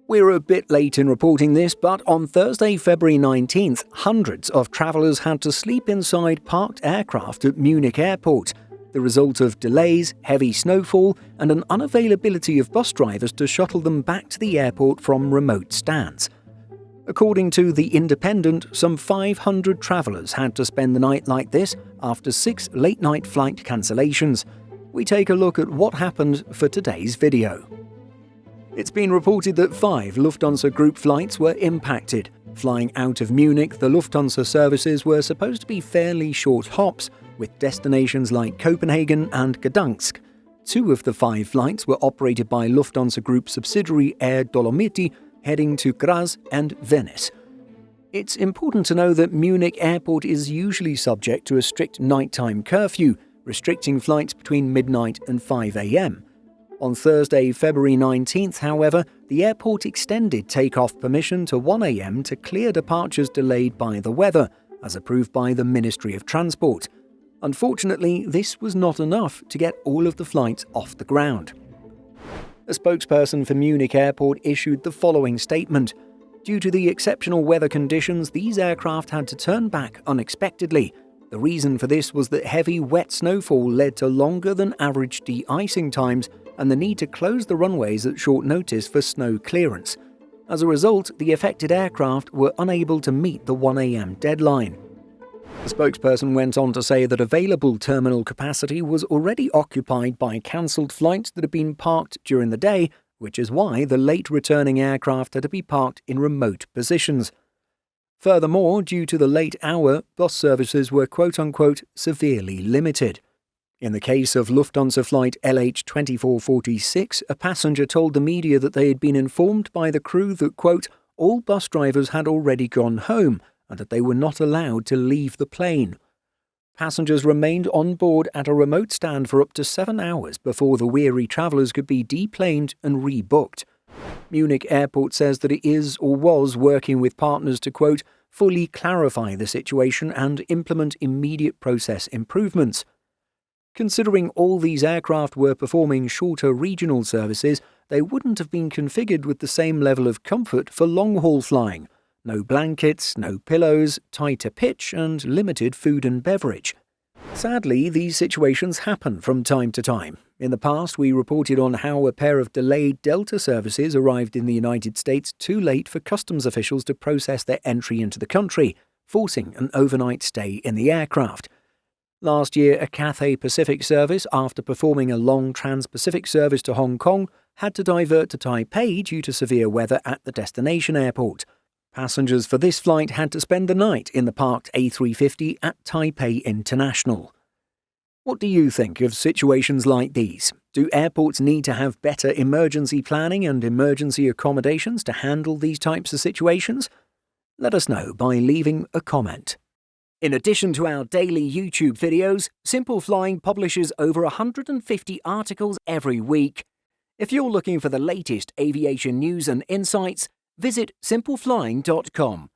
We're a bit late in reporting this, but on Thursday, February 19th, hundreds of travellers had to sleep inside parked aircraft at Munich airport, the result of delays, heavy snowfall, and an unavailability of bus drivers to shuttle them back to the airport from remote stands. According to The Independent, some 500 travellers had to spend the night like this after 6 late-night flight cancellations. We take a look at what happened for today's video. It's been reported that 5 Lufthansa group flights were impacted. Flying out of Munich, the Lufthansa services were supposed to be fairly short hops, with destinations like Copenhagen and Gdansk. 2 of the 5 flights were operated by Lufthansa Group subsidiary Air Dolomiti, heading to Graz and Venice. It's important to know that Munich airport is usually subject to a strict nighttime curfew, restricting flights between midnight and 5 a.m. On Thursday, February 19th, however, the airport extended takeoff permission to 1 a.m. to clear departures delayed by the weather, as approved by the Ministry of Transport. Unfortunately, this was not enough to get all of the flights off the ground. A spokesperson for Munich Airport issued the following statement. Due to the exceptional weather conditions, these aircraft had to turn back unexpectedly. The reason for this was that heavy, wet snowfall led to longer than average de-icing times and the need to close the runways at short notice for snow clearance. As a result, the affected aircraft were unable to meet the 1 a.m. deadline. The spokesperson went on to say that available terminal capacity was already occupied by cancelled flights that had been parked during the day, which is why the late returning aircraft had to be parked in remote positions. Furthermore, due to the late hour, bus services were quote-unquote severely limited. In the case of Lufthansa flight LH2446, a passenger told the media that they had been informed by the crew that, quote, all bus drivers had already gone home and that they were not allowed to leave the plane. Passengers remained on board at a remote stand for up to 7 hours before the weary travellers could be deplaned and rebooked. Munich Airport says that it is or was working with partners to, quote, fully clarify the situation and implement immediate process improvements. Considering all these aircraft were performing shorter regional services, they wouldn't have been configured with the same level of comfort for long-haul flying. No blankets, no pillows, tighter pitch, and limited food and beverage. Sadly, these situations happen from time to time. In the past, we reported on how a pair of delayed Delta services arrived in the United States too late for customs officials to process their entry into the country, forcing an overnight stay in the aircraft. Last year, a Cathay Pacific service, after performing a long trans-Pacific service to Hong Kong, had to divert to Taipei due to severe weather at the destination airport. Passengers for this flight had to spend the night in the parked A350 at Taipei International. What do you think of situations like these? Do airports need to have better emergency planning and emergency accommodations to handle these types of situations? Let us know by leaving a comment. In addition to our daily YouTube videos, Simple Flying publishes over 150 articles every week. If you're looking for the latest aviation news and insights, visit simpleflying.com.